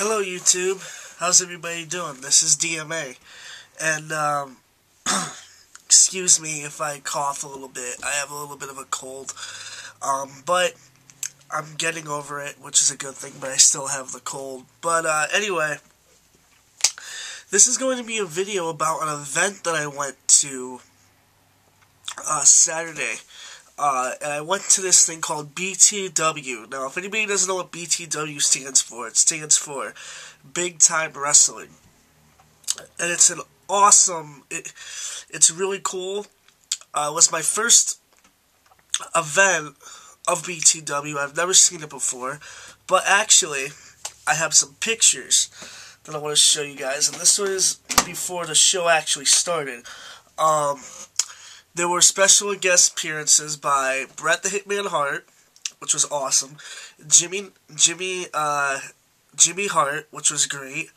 Hello YouTube, how's everybody doing? This is DMA, and excuse me if I cough a little bit. I have a little bit of a cold, but I'm getting over it, which is a good thing, but I still have the cold. But anyway, this is going to be a video about an event that I went to Saturday. And I went to this thing called BTW. Now, if anybody doesn't know what BTW stands for, it stands for Big Time Wrestling. And it's an awesome, it's really cool. It was my first event of BTW. I've never seen it before. But actually, I have some pictures that I want to show you guys. And this was before the show actually started. There were special guest appearances by Bret the Hitman Hart, which was awesome. Jimmy Hart, which was great.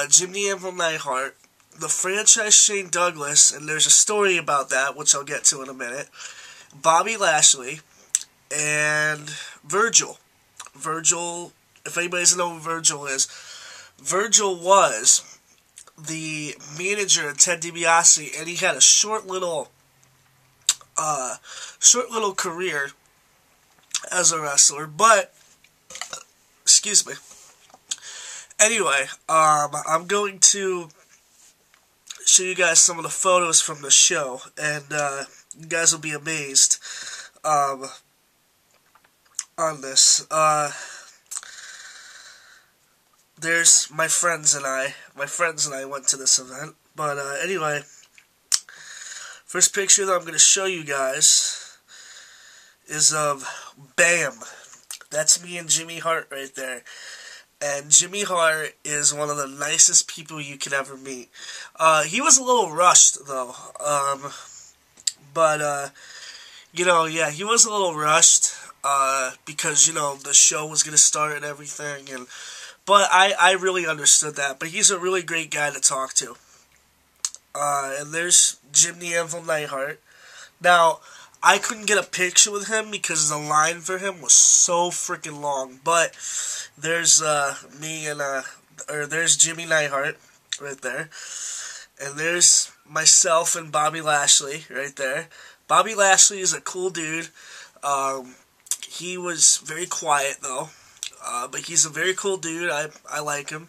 Jimmy Anvil Neidhart, the franchise Shane Douglas, and there's a story about that, which I'll get to in a minute. Bobby Lashley, and Virgil. Virgil, if anybody doesn't know who Virgil is, Virgil was the manager of Ted DiBiase, and he had a short little career as a wrestler, but, excuse me. Anyway, I'm going to show you guys some of the photos from the show, and, you guys will be amazed, on this. There's my friends and I. My friends and I went to this event, but, anyway, first picture that I'm going to show you guys is of Bam. That's me and Jimmy Hart right there. And Jimmy Hart is one of the nicest people you could ever meet. He was a little rushed, though. But you know, yeah, he was a little rushed, because, you know, the show was going to start and everything. But I really understood that. But he's a really great guy to talk to. And there's Jimmy Anvil Neidhart. Now, I couldn't get a picture with him because the line for him was so freaking long. But there's me and there's Jimmy Neidhart right there, and there's myself and Bobby Lashley right there. Bobby Lashley is a cool dude. He was very quiet though, but he's a very cool dude. I like him.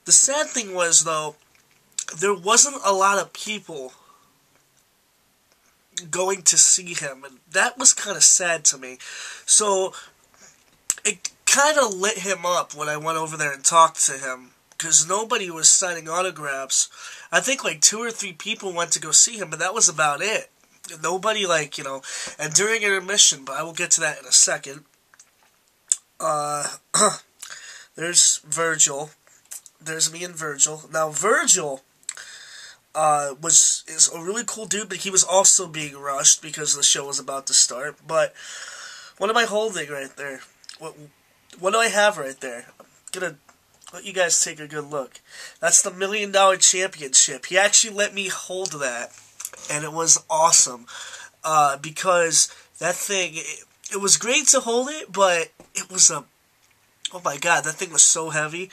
The sad thing was though, there wasn't a lot of people going to see him, and that was kind of sad to me. So it kind of lit him up when I went over there and talked to him, because nobody was signing autographs. I think like 2 or 3 people went to go see him, but that was about it. Nobody, like, you know, and during intermission, but I will get to that in a second, there's Virgil. There's me and Virgil. Now, Virgil is a really cool dude, but he was also being rushed because the show was about to start. But what am I holding right there? What do I have right there? I'm gonna let you guys take a good look. That's the $1 Million Championship. He actually let me hold that, and it was awesome, because that thing, it was great to hold it, but it was oh my god, that thing was so heavy.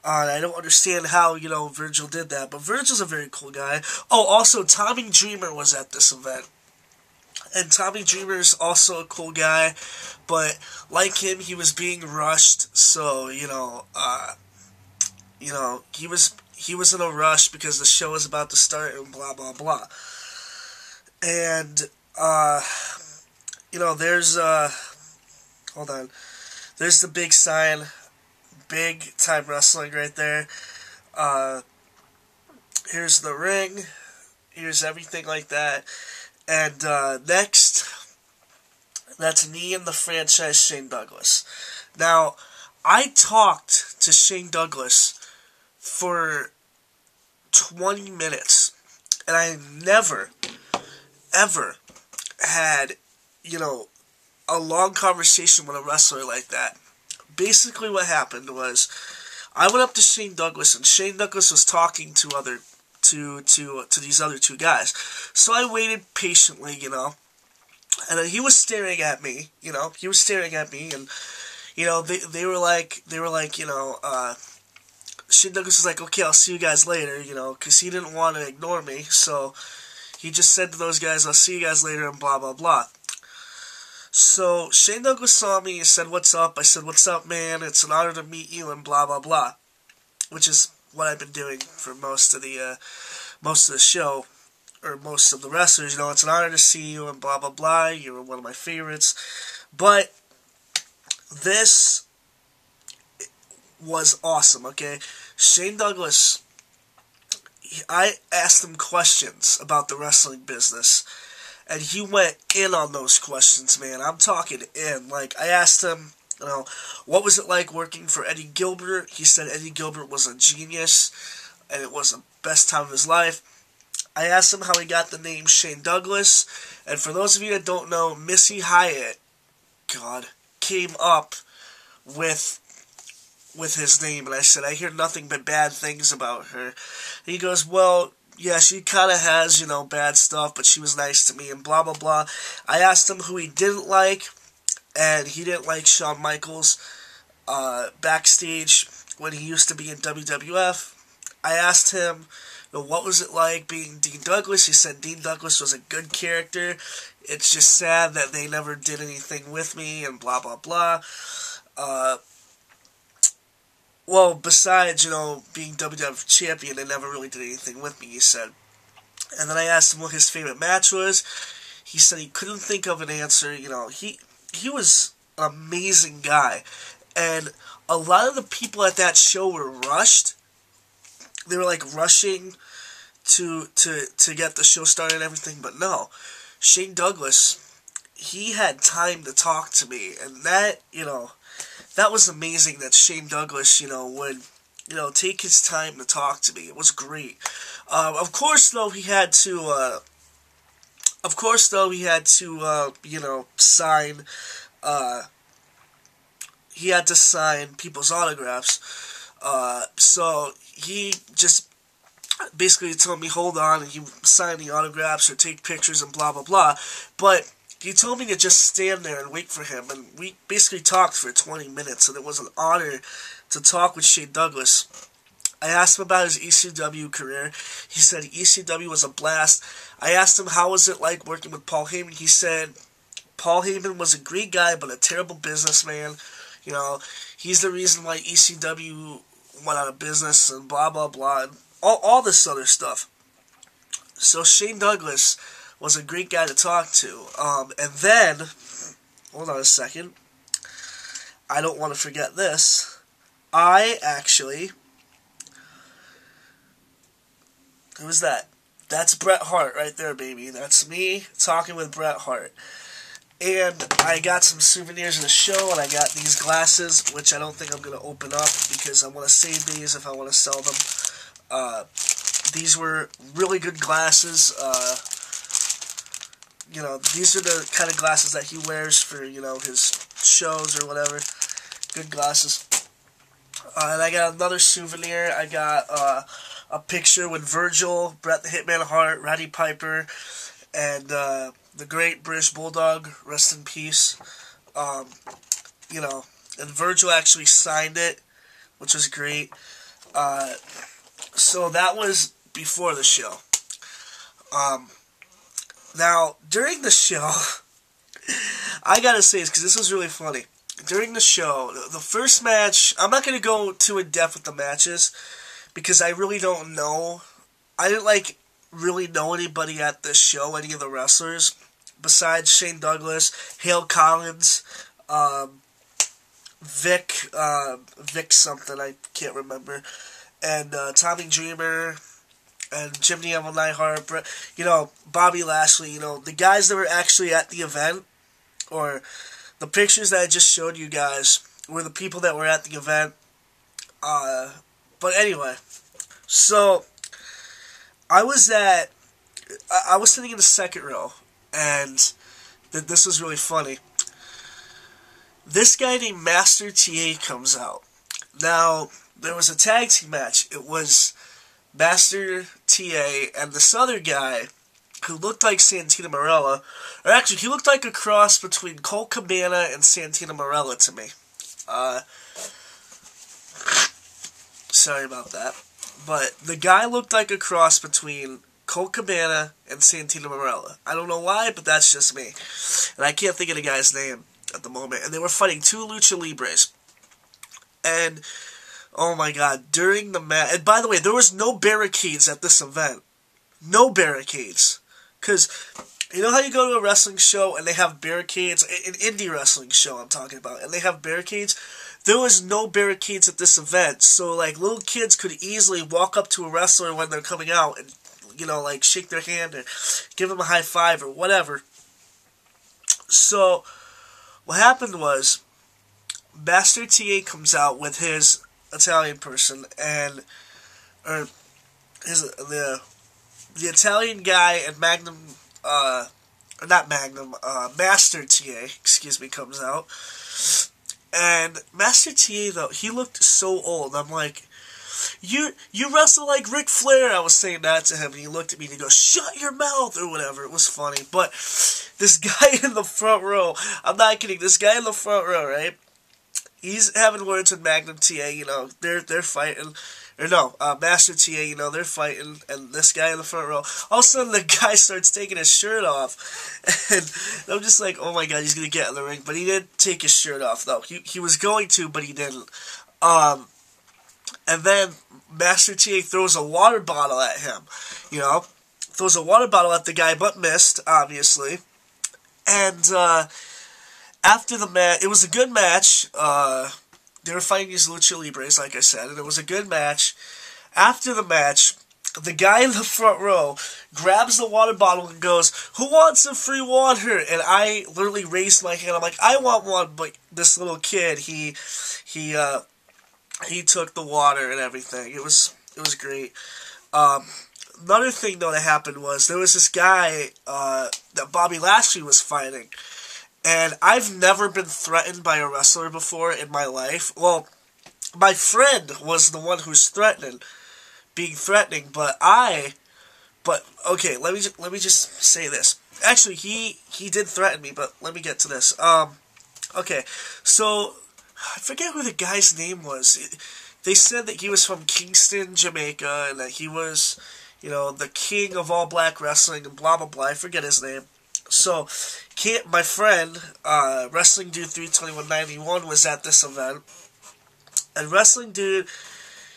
I don't understand how, you know, Virgil did that, but Virgil's a very cool guy. Oh, also, Tommy Dreamer was at this event. And Tommy Dreamer is also a cool guy, but like him, he was being rushed, so, you know, he was in a rush because the show was about to start and blah, blah, blah. And, you know, there's, hold on, there's the big sign, Big Time Wrestling right there. Here's the ring. Here's everything like that. And next, that's me and the franchise Shane Douglas. Now, I talked to Shane Douglas for 20 minutes. And I never, ever had, you know, a long conversation with a wrestler like that. Basically what happened was, I went up to Shane Douglas, and Shane Douglas was talking to these other 2 guys. So I waited patiently, you know, and then he was staring at me, you know, and, you know, they were like, you know, Shane Douglas was like, okay, I'll see you guys later, because he didn't want to ignore me, so he just said to those guys, I'll see you guys later, and blah, blah, blah. So Shane Douglas saw me and said, what's up? I said, what's up, man? It's an honor to meet you, and blah, blah, blah, which is what I've been doing for most of the show, or most of the wrestlers. It's an honor to see you, and blah, blah, blah. You were one of my favorites. But this was awesome, okay? Shane Douglas, I asked him questions about the wrestling business, and he went in on those questions, man. I'm talking in. Like, I asked him, what was it like working for Eddie Gilbert? He said Eddie Gilbert was a genius, and it was the best time of his life. I asked him how he got the name Shane Douglas, and for those of you that don't know, Missy Hyatt, came up with his name, and I said, I hear nothing but bad things about her. And he goes, well, yeah, she kind of has, bad stuff, but she was nice to me, and blah, blah, blah. I asked him who he didn't like, and he didn't like Shawn Michaels backstage when he used to be in WWF. I asked him, what was it like being Dean Douglas? He said Dean Douglas was a good character. It's just sad that they never did anything with me, and blah, blah, blah. Well, besides, being WWF champion, they never really did anything with me, he said. And then I asked him what his favorite match was. He said he couldn't think of an answer. He was an amazing guy. And a lot of the people at that show were rushed. They were, rushing to get the show started and everything. But no, Shane Douglas, he had time to talk to me. And that, that was amazing that Shane Douglas, would, take his time to talk to me. It was great. Of course, though, he had to, sign, he had to sign people's autographs. So he just basically told me, hold on, and he would sign the autographs or take pictures and blah, blah, blah. But he told me to just stand there and wait for him, and we basically talked for 20 minutes, and it was an honor to talk with Shane Douglas. I asked him about his ECW career. He said ECW was a blast. I asked him how was it like working with Paul Heyman. He said Paul Heyman was a great guy, but a terrible businessman. He's the reason why ECW went out of business, and blah, blah, blah, and all this other stuff. So Shane Douglas was a great guy to talk to. And then, hold on a second, I don't want to forget this. Who was that? That's Bret Hart right there, baby. That's me talking with Bret Hart. And I got some souvenirs of the show, and I got these glasses, which I don't think I'm going to open up, because I want to save these if I want to sell them. These were really good glasses. These are the kind of glasses that he wears for, his shows or whatever. Good glasses. And I got another souvenir. I got a picture with Virgil, Bret the Hitman Hart, Roddy Piper, and the great British Bulldog, rest in peace. And Virgil actually signed it, which was great. So that was before the show. Now, during the show, I gotta say this, because this was really funny. During the show, the first match, I'm not gonna go too in depth with the matches, because I really don't know. I didn't, really know anybody at this show, any of the wrestlers, besides Shane Douglas, Hale Collins, Vic something, I can't remember, and Tommy Dreamer, and Jim Neville Neidhart, Bobby Lashley, the guys that were actually at the event, or the pictures that I just showed you guys were the people that were at the event. But anyway, so I was sitting in the second row, and this was really funny. This guy named Master TA comes out. Now, there was a tag team match. It was Master TA and this other guy who looked like Santino Marella, or actually, he looked like a cross between Colt Cabana and Santino Marella to me. sorry about that. But the guy looked like a cross between Colt Cabana and Santino Marella. I don't know why, but that's just me. And I can't think of the guy's name at the moment. And they were fighting two Lucha Libres. And, oh my god, during the match... And by the way, there was no barricades at this event. No barricades. Because, you know how you go to a wrestling show and they have barricades? An indie wrestling show I'm talking about. And they have barricades? There was no barricades at this event. So, like, little kids could easily walk up to a wrestler when they're coming out and, you know, like, shake their hand or give them a high five or whatever. So, what happened was, Master TA comes out with his Italian person, and, or, the Italian guy and Master TA, excuse me, comes out. And Master TA, though, he looked so old. I'm like, you wrestle like Ric Flair. I was saying that to him, and he looked at me and he goes, shut your mouth, or whatever. It was funny. But this guy in the front row, I'm not kidding, this guy in the front row, right? He's having words with Magnum TA, you know, they're fighting. Or no, Master TA, you know, they're fighting, and this guy in the front row, all of a sudden the guy starts taking his shirt off, and I'm just like, oh my god, he's gonna get in the ring, but he didn't take his shirt off, though. He was going to, but he didn't. And then Master TA throws a water bottle at him, you know, throws a water bottle at the guy, but missed, obviously, and, after the match, it was a good match. They were fighting these Lucha Libres, like I said, and it was a good match. After the match, the guy in the front row grabs the water bottle and goes, who wants a free water? And I literally raised my hand. I'm like, I want one, but this little kid, he took the water and everything. It was great. Another thing, though, that happened was there was this guy that Bobby Lashley was fighting. And I've never been threatened by a wrestler before in my life. Well, my friend was the one who's being threatening, but okay, let me just say this. Actually, he did threaten me, but let me get to this. Okay, so I forget who the guy's name was. They said that he was from Kingston, Jamaica, and that he was, you know, the king of all black wrestling and blah blah blah. I forget his name. So, my friend, Wrestling Dude 32191 was at this event, and Wrestling Dude,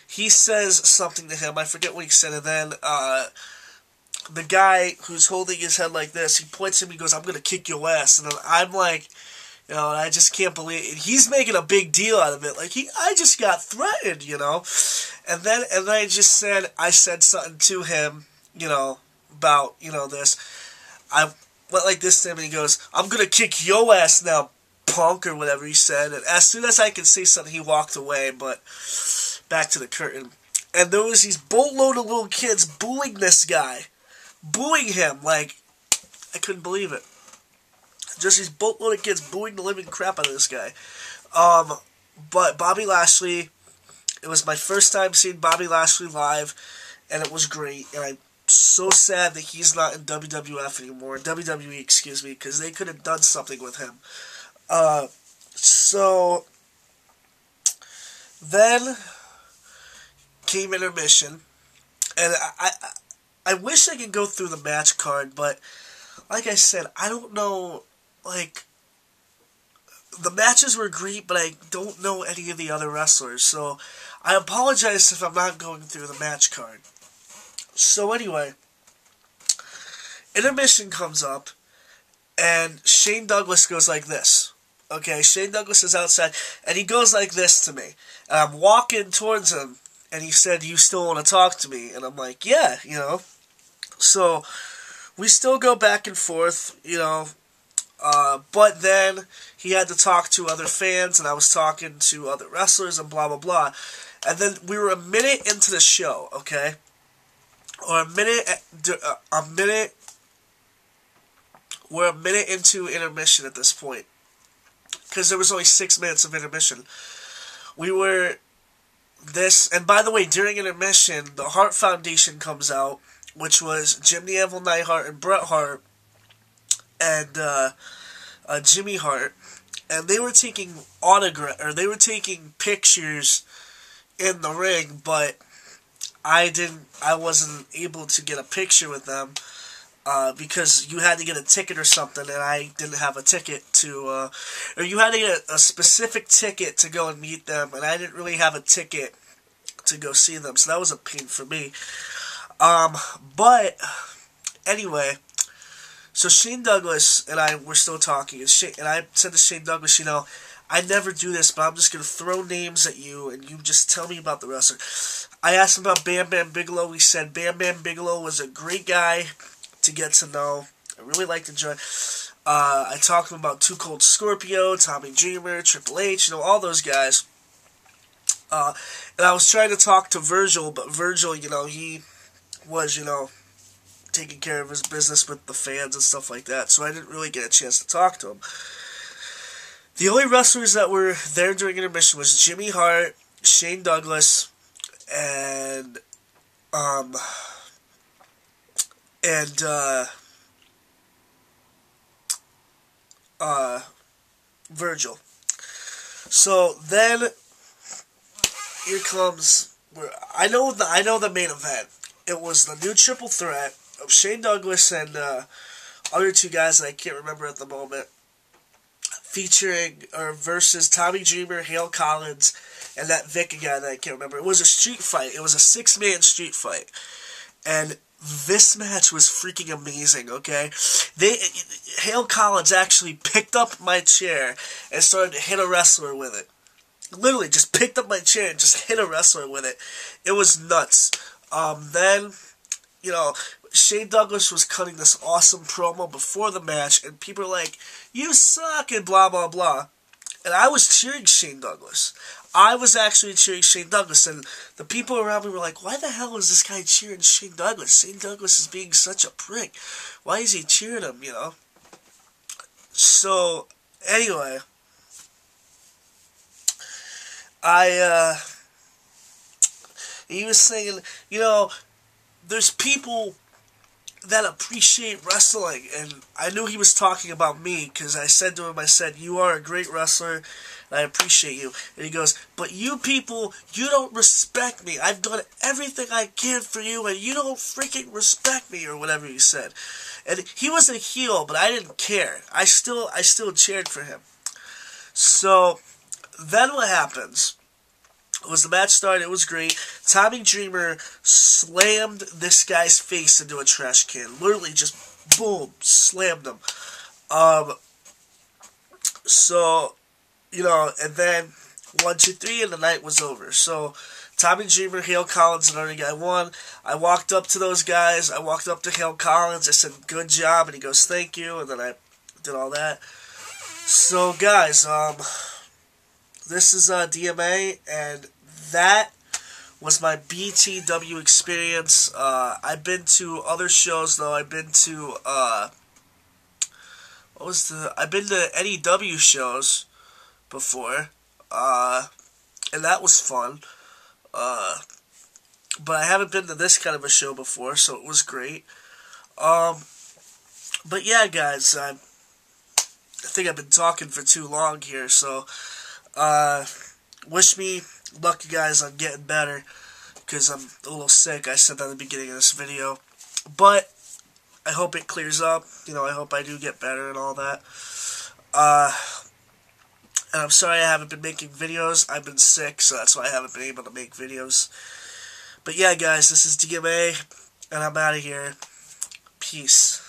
he says something to him, I forget what he said, and then, the guy who's holding his head like this, he points at him, he goes, I'm gonna kick your ass, and then I'm like, you know, and I just can't believe it. He's making a big deal out of it, like, I just got threatened, you know, and then I said something to him, you know, about, you know, this, I went like this to him, and he goes, I'm gonna kick your ass now, punk, or whatever he said, and as soon as I could say something, he walked away, but back to the curtain, and there was these boatload of little kids booing this guy, booing him, like, I couldn't believe it, just these boatload of kids booing the living crap out of this guy, but Bobby Lashley, it was my first time seeing Bobby Lashley live, and it was great, and I'm so sad that he's not in WWF anymore, WWE, excuse me, because they could have done something with him. So, then came intermission, and I wish I could go through the match card, but, like I said, I don't know, like, the matches were great, but I don't know any of the other wrestlers, so I apologize if I'm not going through the match card. So anyway, intermission comes up, and Shane Douglas goes like this. Okay, Shane Douglas is outside, and he goes like this to me. And I'm walking towards him, and he said, you still want to talk to me? And I'm like, yeah, you know. So, we still go back and forth, you know. But then, he had to talk to other fans, and I was talking to other wrestlers, and blah, blah, blah. And then, we were a minute into the show, okay? Or we're a minute into intermission at this point, because there was only 6 minutes of intermission. We were this, and by the way, during intermission, the Hart Foundation comes out, which was Jim the Anvil Neidhart and Bret Hart, and Jimmy Hart, and they were taking they were taking pictures in the ring, but I wasn't able to get a picture with them because you had to get a ticket or something, and I didn't have a ticket to, or you had to get a specific ticket to go and meet them, and I didn't really have a ticket to go see them, so that was a pain for me. But anyway, so Shane Douglas and I were still talking, and I said to Shane Douglas, I never do this, but I'm just going to throw names at you, and you just tell me about the wrestler. I asked him about Bam Bam Bigelow. He said Bam Bam Bigelow was a great guy to get to know. I really liked enjoying. I talked to him about Too Cold Scorpio, Tommy Dreamer, Triple H, all those guys. And I was trying to talk to Virgil, but Virgil, he was, taking care of his business with the fans and stuff like that, so I didn't really get a chance to talk to him. The only wrestlers that were there during intermission was Jimmy Hart, Shane Douglas, and Virgil. So then here comes I know the main event. It was the new triple threat of Shane Douglas and other two guys that I can't remember at the moment, featuring or versus Tommy Dreamer, Hale Collins, and that Vic guy that I can't remember. It was a street fight. It was a 6-man street fight, and this match was freaking amazing. Okay, Hale Collins actually picked up my chair and started to hit a wrestler with it. Literally, just picked up my chair and just hit a wrestler with it. It was nuts. Then, Shane Douglas was cutting this awesome promo before the match, and people were like, "You suck," and blah, blah, blah. And I was cheering Shane Douglas. I was actually cheering Shane Douglas, and the people around me were like, "Why the hell is this guy cheering Shane Douglas? Shane Douglas is being such a prick. Why is he cheering him, So, anyway, he was saying, there's people that appreciate wrestling, and I knew he was talking about me, because I said to him, you are a great wrestler, and I appreciate you. And he goes, but you people, you don't respect me. I've done everything I can for you, and you don't freaking respect me, or whatever he said. And he was a heel, but I didn't care. I still cheered for him. So, then what happens was the match started. It was great. Tommy Dreamer slammed this guy's face into a trash can. Literally just, boom, slammed him. So, and then 1, 2, 3, and the night was over. So, Tommy Dreamer, Hale Collins, and another guy won. I walked up to those guys. I walked up to Hale Collins. I said, good job. And he goes, thank you. And then I did all that. So, guys, this is DMA, and that was my BTW experience. I've been to other shows, though. I've been to, I've been to NEW shows before, and that was fun. But I haven't been to this kind of a show before, so it was great. But yeah, guys, I think I've been talking for too long here, so wish me luck, you guys, on getting better, because I'm a little sick. I said that at the beginning of this video, but I hope it clears up. I hope I do get better and all that. And I'm sorry I haven't been making videos. I've been sick, so that's why I haven't been able to make videos. But yeah, guys, this is DMA, and I'm out of here. Peace.